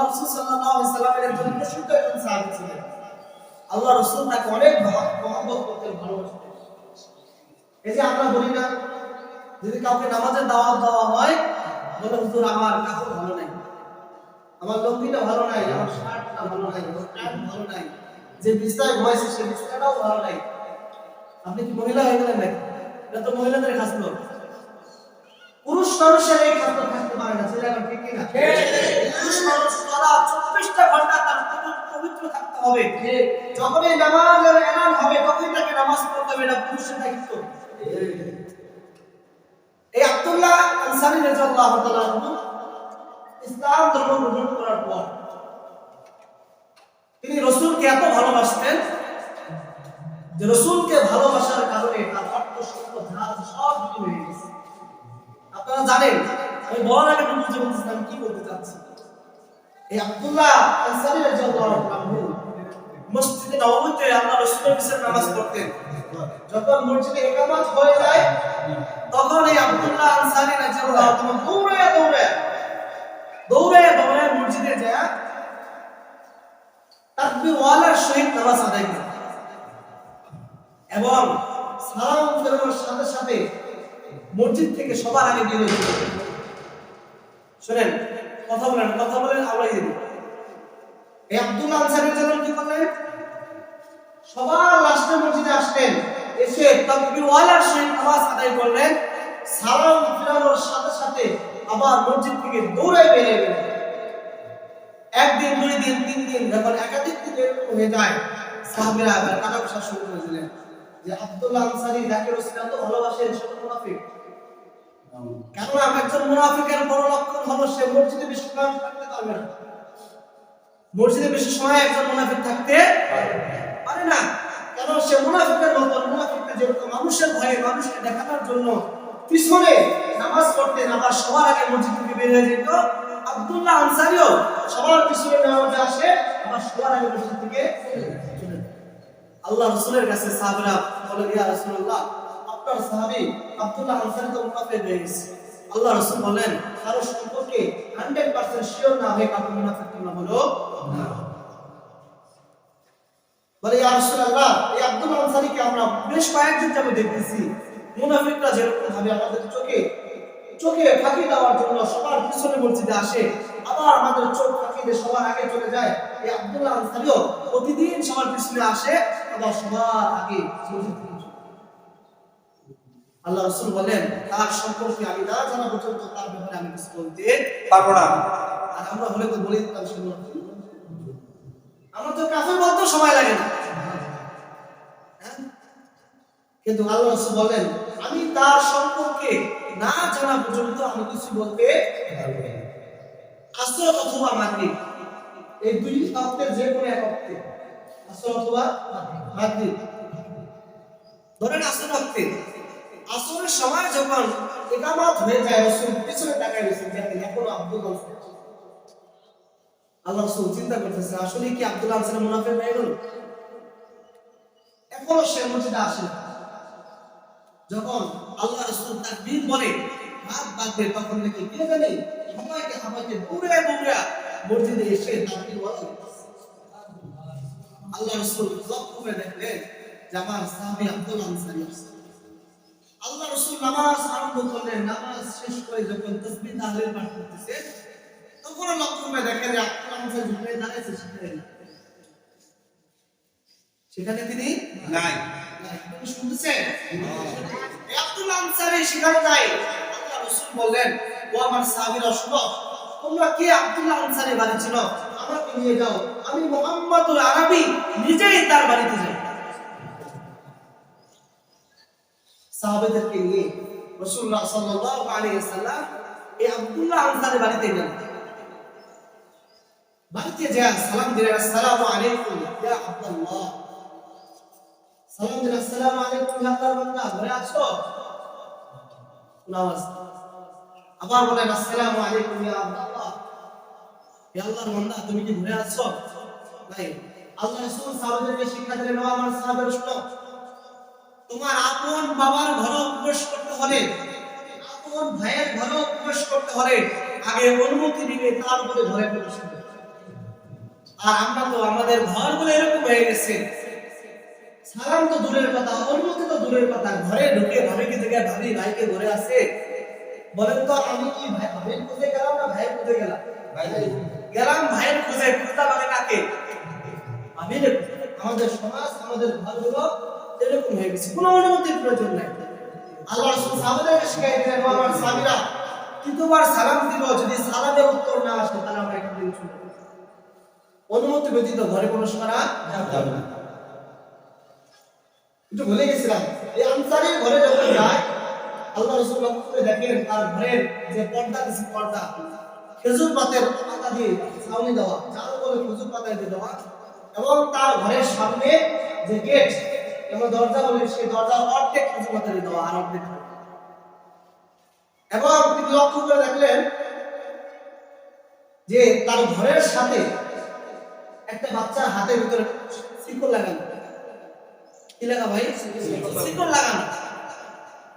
রাসূল সাল্লাল্লাহু আলাইহি সাল্লামের একজন প্রসিদ্ধ একজন সাহাবী ছিলেন। আল্লাহ রাসূল তাকে অনেক মহব্বত করতেন, ভালোবাসতেন। এই যে আমরা বলি না, যদি কাউকে নামাজের দাওয়াত দেওয়া হয়, বলে হুজুর আমার কাপড় ভালো নাই, আমার লুঙ্গিটা ভালো নাই, আমার শার্টটা ভালো নাই, আমার প্যান্ট ভালো নাই, যে বিছানায় ঘুমাইছে সেই বিছানাটাও ভালো নাই। আপনি কি মহিলা হয়ে গেলেন নাকি? এটা তো মহিলাদের খাসলো। পুরুষ মানুষের এই খাদ্য থাকতে পারে না, সেটা ঠিক কিনা? পুরুষ মানুষ তারা 24টা ঘন্টা তার পবিত্র থাকতে হবে। যখন এই নামাজের এলান হবে তখনই তাকে নামাজ পড়তে হবে, এটা পুরুষের দায়িত্ব। এই আব্দুল্লাহ আনসারী রাদিয়াল্লাহু তাআলা ইসলাম ধর্ম গ্রহণ করার পর তিনি রাসূলকে এত ভালোবাসতেন যে রাসূলকে ভালোবাসার কারণে তার অর্থ সম্পদ যা সব কিছু হয়ে গেছে। আপনারা জানেন, আমি বলার আগে বুঝতে বলতেছিলাম কি বলতে চাচ্ছি। এই আব্দুল্লাহ আনসারী রাদিয়াল্লাহু আনহু মসজিদে নববীতে আল্লাহর রাসূলের পিছনে নামাজ পড়তেন। যখন মসজিদে ইকামত হয়ে যায় তখন এই আব্দুল্লাহ আনসারী রাদিয়াল্লাহু আনহু দৌড়ে মসজিদে যায় তাকবীর ওয়ালার সহিত নামাজ আদায় করেন এবং সালাম ফেরানোর সাথে সাথে মসজিদ থেকে সবার আগে বের হয়ে যান। শুনেন, কথা বলেন আওয়াজ দিন। এই আব্দুল্লাহ আনসারী জন্য কি করলেন? সবার লাস্টে মসজিদে আসলেন, এসে তাকবীর ওয়ালার সহিত নামাজ আদায় করলেন, সালাম ফেরানোর সাথে সাথে আবার মসজিদ থেকে দৌড়ে বের হয়ে গেলেন। একদিন, দুই দিন, তিন দিন, যখন একাধিক দিন এরকম হয়ে যায়, সাহাবীরা আবার কাটাকষা শুরু করে দিলেন যে আব্দুল্লাহ আনসারী যাকে রাসূল এত ভালোবাসেন সে মুনাফিক। কারণ একজন মুনাফিকের বড় লক্ষণ হলো সে মসজিদে বেশি সময় থাকতে পারবে না। মসজিদে বেশি সময় একজন মুনাফিক থাকতে পারে না, কারণ সে মুনাফিকের মতো। মুনাফিকটা যেরকম মানুষের ভয়ে, মানুষকে দেখানোর জন্য পিছনে নামাজ পড়তে আবার সবার আগে মসজিদ থেকে বের হয়ে যেত, আব্দুল্লাহ আনসারীও সবার পিছনে নামাজে আসে, আবার সবার আগে মসজিদ থেকে চলে যায়। আল্লাহ রাসূলের কাছে সাহাবীরা বলে, ইয়া রাসূলুল্লাহ, আপনার সাহাবী আব্দুল্লাহ আনসারী তো মুনাফিক হয়ে গেছে। আল্লাহ রাসূল বলেন, কারো সম্পর্কে 100% শিওর না হয়ে কাউকে মুনাফিক তোমরা বলো না। বলে, ইয়া রাসূলুল্লাহ, এই আব্দুল্লাহ আনসারীকে আমরা বেশ কয়েকদিন যাবে দেখতেছি, মুনাফিকরা যেরকম ভাবে আমাদের চোখে ফাঁকি দেওয়ার জন্য সবার পিছনে মসজিদে আসে, আবার আমাদের চোখ ফাঁকি দিয়ে সবার আগে চলে যায়। এই আব্দুল্লাহ আনসারীও প্রতিদিন সবার পিছনে আসে, আবার সবার আগে চলে যায়। আল্লাহ রাসূল বলেন, তার সম্পর্কে আমি না জানা পর্যন্ত তার ব্যাপারে আমি কিছু বলতে পারবো না। আর আমরা হলে তো বলে দিতাম সে মুনাফিক। আমরা তো কাফের বলতে সময় লাগে না, কিন্তু আল্লাহ রাসূল বলেন, আমি তার সম্পর্কে না জানা পর্যন্ত আমি কিছু বলতে পারবো না। আসর অথবা মাগরিব, এই দুই ওয়াক্তের যে কোনো এক ওয়াক্তে, আসর অথবা মাগরিব, ধরেন আসর ওয়াক্তে, আসরের সময় যখন ইকামত হয়ে যায়, রাসূল পিছনে তাকায় রয়েছেন, দেখেন এখনো আব্দুল্লাহ আনসারী। আল্লাহ রাসূল চিন্তা করতেছে, আসলে কি আব্দুল্লাহ আনসারী মুনাফিক হয়ে গেল? এখনো সে মসজিদে আসে না। যখন আল্লাহ রাসূল তাকবীর বলে হাত বাঁধবে, তখন নাকি কে জানে সবাইকে দৌড়ে মসজিদে এসে তাকবীর বলে। আল্লাহ রাসূল লক্ষ্য করে দেখলেন যে আমার সাহাবী আব্দুল্লাহ আনসারী আছে। আল্লাহ রাসূল নামাজ আরম্ভ করলেন, নামাজ শেষ করে যখন তাসবিহ তাহলিল পাঠ করতেছে, তখন লক্ষ্য করে দেখেন যে আব্দুল্লাহ আনসারী ঝুঁকে দাঁড়িয়েছে সেখানে তিনি নাই। আপনি শুনতেছেন? এই আব্দুল্লাহ আনসারী সেখানে নাই। আল্লাহ রাসূল বললেন, ও আমার সাহাবীরা শুনো, তোমরা কে আব্দুল্লাহ আনসারী বাড়ি ছিল, আমাকে নিয়ে যাও, আমি মুহাম্মদুল আরবি নিজেই তার বাড়িতে যাই। সাহাবাদেরকে নিয়ে রাসূলুল্লাহ সাল্লাল্লাহু আলাইহি ওয়াসাল্লাম এই আব্দুল্লাহ আনসারী বাড়িতে গেলেন। বাড়িতে যায় সালাম দিলেন, আসসালামু আলাইকুম ইয়া আব্দুল্লাহ। সালাম দিলেন, আসসালামু আলাইকুম ইয়া আল্লাহর বান্দা, ঘরে আছো? নামাজ। আবার বলেন, আসসালামু আলাইকুম ইয়া আব্দুল্লাহ, ইয়া আল্লাহর বান্দা তুমি কি ঘরে আছো? নাই। আল্লাহ রাসূল সাহাবাদেরকে শিক্ষা দিলেন, ও আমার সাহাবারা শুনো, তোমার আপন বাবার ঘরে প্রবেশ করতে হলে, আপন ভাইয়ের ঘরে প্রবেশ করতে হলে আগে অনুমতি নিয়ে তারপরে ঘরে প্রবেশ করবে। আর আমরা তো আমাদের ঘরগুলো এরকম হয়ে গেছে, সালাম তো দূরের কথা, অনুমতি তো দূরের কথা, ঘরে ঢুকে ভাবিকে থেকে ভাবি ভাইকে ঘরে আছে বলেন তো, আমি কি ভাইয়ের খুঁজে গেলাম না ভাইয়ের খুঁজে গেলাম? গেলাম ভাইয়ের খুঁজে, খুঁজা মানে কাকে? ভাবির। আমাদের সমাজ, আমাদের ঘরগুলো এরকম হয়ে গেছে, কোনো অনুমতির প্রয়োজন নাই। আল্লাহ রাসূল সাহাবাদেরকে শিখাই দিলেন, আমার সাহাবীরা তৃতীয়বার সালাম দিব, যদি সালামের উত্তর না আসে তাহলে আমরা এখান থেকে চলে যাব, অনুমতি ব্যতীত ঘরে প্রবেশ করা যাবে না। একটু ভুলে গেছিলাম, এই আনসারীর ঘরে যখন যায় আল্লাহ রাসূল লক্ষ্য করে দেখেন তার ঘরের যে পর্দা দিয়েছে, পর্দা খেজুর পাতার পাতা দিয়ে ছাউনি দেওয়া, চার বলে খেজুর পাতা দিয়ে দেওয়া, এবং তার ঘরের সামনে যে গেট এবং দরজা বলে সেই দরজার অর্ধেক খেজুর পাতা দিয়ে দেওয়া আর অর্ধেক, এবং তিনি লক্ষ্য করে দেখলেন যে তার ঘরের সাথে একটা বাচ্চার হাতের ভিতরে শিকল লাগানো। কি লাগা ভাই? শিকল লাগানো।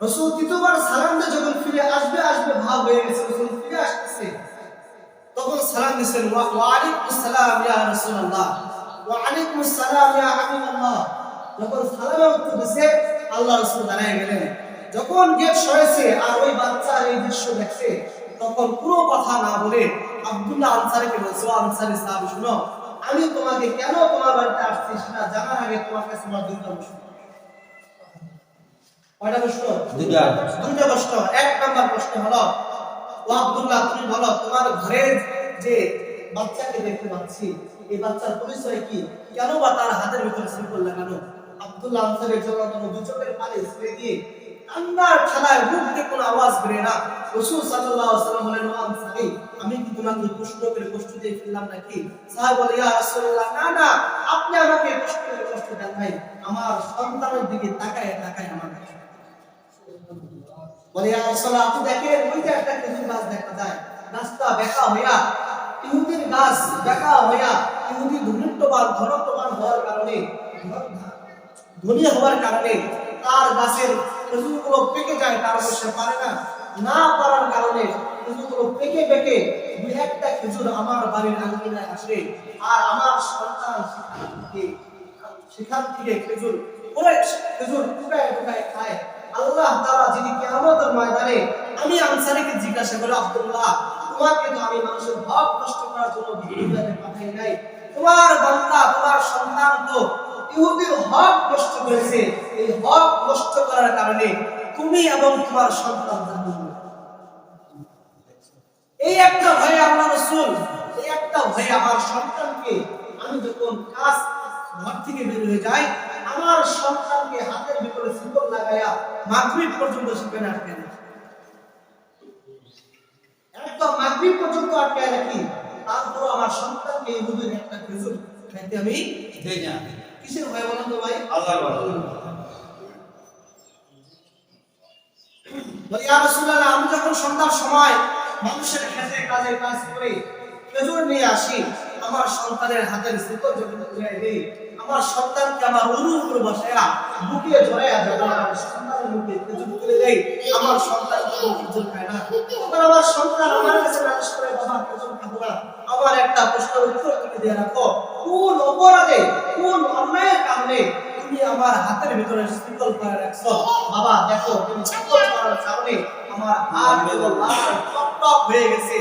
রাসূল তৃতীয়বার সালাম দিয়ে যখন ফিরে আসবে ভাব হয়ে গেছে, রাসূল ফিরে আসছে, তখন সালাম দিয়েছেন, ওয়া আলাইকুমুস সালাম ইয়া রাসূলুল্লাহ, ওয়া আলাইকুমুস সালাম ইয়া হাবিবাল্লাহ। যখন সালামের উত্তর দিয়েছে আল্লাহ রাসূল দাঁড়ায় গেলেন। যখন গেট সরেছে আর ওই বাচ্চার এই দৃশ্য দেখছে, তখন পুরো কথা না বলে আব্দুল্লাহ আনসারীকে বলছে, ও আনসারী সাহাবী শুনো, আমি তোমাকে কেন তোমার বাড়িতে আসছি সেটা জানার আগে তোমার কাছে আমার দুইটা প্রশ্ন। কয়টা প্রশ্ন? দুইটা প্রশ্ন। এক নাম্বার প্রশ্ন হলো, ও আব্দুল্লাহ তুমি বলো, তোমার ঘরে যে বাচ্চাকে দেখতে পাচ্ছি এই বাচ্চার পরিচয় কি, কেন বা তার হাতের ভিতরে শিকল লাগানো? আব্দুল্লাহ আনসারীর জন্য দুই চোখের পানি ছেড়ে দিয়ে কান্নার ঠেলায় মুখ দিয়ে কোনো আওয়াজ বের না। রাসূল সাল্লাল্লাহু আলাইহি ওয়াসাল্লাম বলেন, ও আনসারী আমি কি তোমাকে কষ্ট করে কষ্ট দিয়ে ফেললাম নাকি? সাহাবী বলে, ইয়া রাসূলুল্লাহ না না, আপনি আমাকে কষ্ট করে কষ্ট দেন নাই, আমার সন্তানের দিকে তাকায় তাকায় আমার বলে, ইয়া রাসূলুল্লাহ আপনি দেখেন ওই যে একটা খেজুর গাছ দেখা যায়, গাছটা বেঁকা হইয়া, ইহুদির গাছ বেঁকা হইয়া, ইহুদি ধনীত্ববান ধনত্ববান হওয়ার কারণে, ধনী হওয়ার কারণে তার গাছের খেজুরগুলো পেকে যায়, তার সে পারে না, না পারার কারণে খেজুরগুলো পেকে পেকে দুই একটা খেজুর আমার বাড়ির আঙ্গিনায় আসে, আর আমার সন্তান সেখান থেকে খেজুর টুকায় টুকায় খায়। আল্লাহ তাআলা যিনি কিয়ামতের ময়দানে, আমি আনসারীকে জিজ্ঞাসা করে, আব্দুল্লাহ তোমাকে তো আমি মানুষের হক নষ্ট করার জন্য দুনিয়াতে পাঠাই নাই, তোমার বান্দা তোমার সন্তান তো ইহুদির হক নষ্ট করেছে, এই হক নষ্ট করার কারণে তুমি এবং তোমার সন্তান জাহান্নামে। এই একটা ভয়ে আল্লাহ রাসূল, এই একটা ভয়ে আমার সন্তানকে, আমি যখন কাজ ঘর থেকে বের হয়ে যাই, আমার সন্তানকে হাতের ভিতরে শিকল লাগায়া মাগরিব পর্যন্ত সেখানে আটকে রাখি, একদম মাগরিব পর্যন্ত আটকে রাখি, তারপর আমার সন্তানকে ইহুদির একটা খেজুর খাইতে আমি দেই না। কিসের ভয় বলেন তো ভাই? আল্লাহর ভয়। বলি, ইয়া রাসূলুল্লাহ আমি যখন সন্ধ্যার সময় মানুষের খেতে কাজে কাজ করে খেজুর নিয়ে আসি, আমার সন্তানের হাতের শিকল যখন খুলে দেই, আমার সন্তানকে আমার উরুর উপর বসায়া বুকে জড়ায়া যখন আমার সন্তানের মুখে খেজুর তুলে দেই, আমার সন্তান কোনো খেজুর খায় না। তখন আমার সন্তান আমার কাছে নালিশ করে, বাবা খেজুর খাবো না। আমার একটা প্রশ্নের উত্তর তুমি দিয়ে রাখো, কোন অপরাধে, কোন অন্যায়ের কারণে তুমি আমার হাতের ভিতরে শিকল করে রাখছো? বাবা দেখো, তুমি শিকল করার কারণে আমার হাত এবং লাল টক হয়ে গেছে,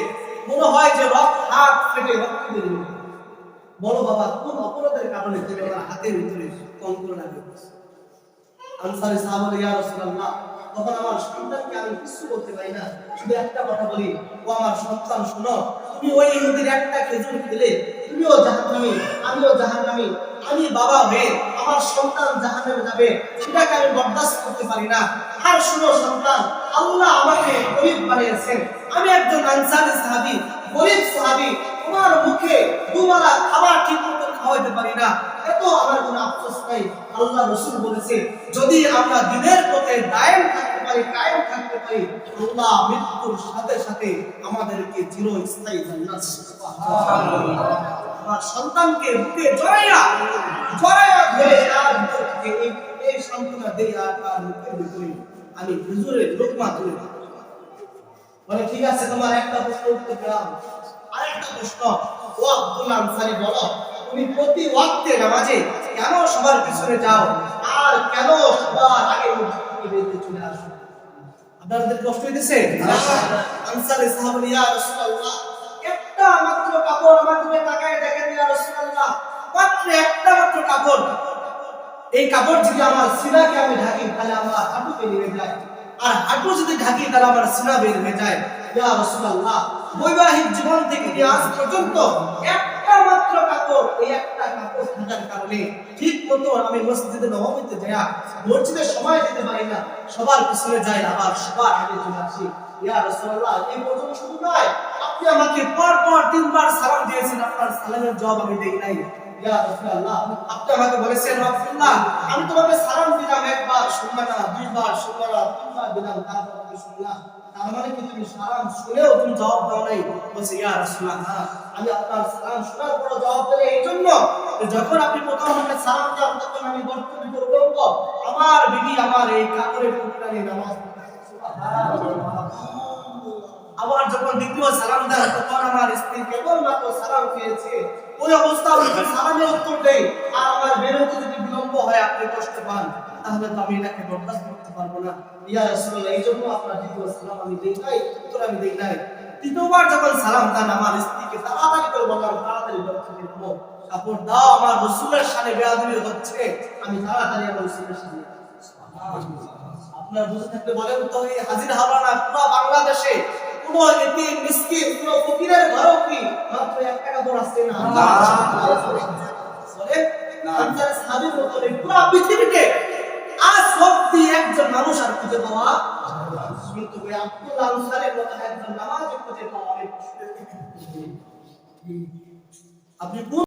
মনে হয় যে হাত ফেটে রক্ত বের হয়ে গেছে। বলো বাবা, কোন অপরাধের কারণে তুমি আমার হাতের ভিতরে কঙ্কর লাগিয়েছো? আনসারী সাহাবা বলে, ইয়া রাসূলুল্লাহ তখন আমার সন্তানকে আমি কিছু বলতে পারি না, শুধু একটা কথা বলি, ও আমার সন্তান শোনো, তুমি ওই ইহুদির একটা খেজুর খেলে তুমিও জাহান্নামী, আমিও জাহান্নামী, আমি বাবা হয়ে আমার সন্তান জাহান্নামে যাবে, সেটাকে আমি বরদাস্ত করতে পারি না। আর শুনো সন্তান, আল্লাহ আমাকে গরীব বানিয়েছেন, আমি একজন আনসারী সাহাবী, গরীব সাহাবী, তোমার মুখে দুবেলা খাবার ঠিক মতো খাওয়াইতে পারি না, এত আমার কোনো আফসোস নাই। আল্লাহ রাসূল বলেছে, যদি আমরা দ্বীনের পথে দায়েম থাকতে পারি, কায়েম থাকতে পারি, আল্লাহ মৃত্যুর সাথে সাথে আমাদেরকে চিরস্থায়ী জান্নাত। সুবহানাল্লাহ। আমার সন্তানকে বুকে জড়াইয়া ধরে আর ভিতর থেকে এই সান্ত্বনা দেই, আর তার মুখের ভিতরে আমি হুজুরের লোকমা তুলে বলে, ঠিক আছে তোমার একটা প্রশ্ন উত্তর দিলাম, আরেকটা প্রশ্ন, ও আব্দুল্লাহ আনসারী বলো, তুমি প্রতি ওয়াক্তে নামাজে কেন সবার পিছনে যাও আর কেন সবার আগে মসজিদে বেরিয়ে চলে আসো? আপনাদের কষ্ট হইতেছে? আনসারী সাহাবা ইয়া রাসূলুল্লাহ, একটা মাত্র কাপড় আমার দিকে তাকায় দেখেন ইয়া রাসূলুল্লাহ, মাত্র একটা মাত্র কাপড়, এই কাপড় যদি আমার সিনাকে আমি ঢাকি তাহলে আমার হাঁটু বেরিয়ে যায়, আর হাঁটু যদি ঢাকি তাহলে আমার সিনা বের হয়ে যায়। ইয়া রাসূলুল্লাহ, বৈবাহিক জীবন থেকে নিয়ে আজ পর্যন্ত একটা মাত্র কাপড়, এই একটা কাপড় থাকার কারণে ঠিক মতো আমি মসজিদে নববীতে যাই, মসজিদে সময় দিতে পারি না, সবার পিছনে যাই আবার সবার আগে চলে আসি। ইয়া রাসূলুল্লাহ, এই পর্যন্ত শুধু নয়, আপনি আমাকে পরপর 3 বার সালাম দিয়েছেন, আপনার সালামের জবাব আমি দেই নাই। ইয়া রাসূলুল্লাহ, আপনি আমাকে বলেছেন আব্দুল্লাহ, আমি তোমাকে সালাম দিলাম, একবার শুনবা না, দুইবার শুনবা না, তিনবার দিলাম, তারপর তুমি শুনলা, তার মানে কি তুমি সালাম শুনেও তুমি জবাব দাও নাই? বলছে ইয়া রাসূলুল্লাহ, আমি আপনার সালাম শোনার পর জবাব দিলে এই জন্য যখন আপনি প্রথম আমাকে সালাম দেন তখন আমি বর্তমানে উলঙ্গ, আমার বিবি আমার এই কাপড়ের টুকরা নিয়ে নামাজ পড়ছে, সুবহানাল্লাহ। আবার যখন দ্বিতীয় সালাম দেন তখন আমার স্ত্রী কেবলমাত্র সালাম পেয়েছে, ওই অবস্থা আমি সালামের উত্তর দেই আর আমার বেরোতে যদি বিলম্ব হয়, আপনি কষ্ট পান, তাহলে তো আমি এটাকে বরদাস্ত করতে পারবো না। ইয়া রাসূলুল্লাহ, এই জন্য আপনার দ্বিতীয় সালাম আমি দেই নাই, উত্তর আমি দেই নাই। তৃতীয়বার যখন সালাম দেন আমার স্ত্রীকে তাড়াতাড়ি করে বললাম, তাড়াতাড়ি বলতে নাও, কাপড় দাও, আমার রাসূলের সামনে বেয়াদবি হচ্ছে, আমি তাড়াতাড়ি আমার রাসূলের সামনে। আপনার বুঝে থাকলে বলেন তো, এই হাজির হাওলানা পুরো বাংলাদেশে কোন এতিম মিসকিন কোন ফকিরের ঘরেও কি মাত্র 1 টাকা কাপড় আছে না? বলেন না, আনসারী সাহাবীর মতো পুরো পৃথিবীতে আজ অবধি একজন মানুষ আর খুঁজে পাওয়া, কিন্তু ওই আব্দুল্লাহ আনসারীর মতো একজন নামাজি খুঁজে পাওয়া অনেক। আপনি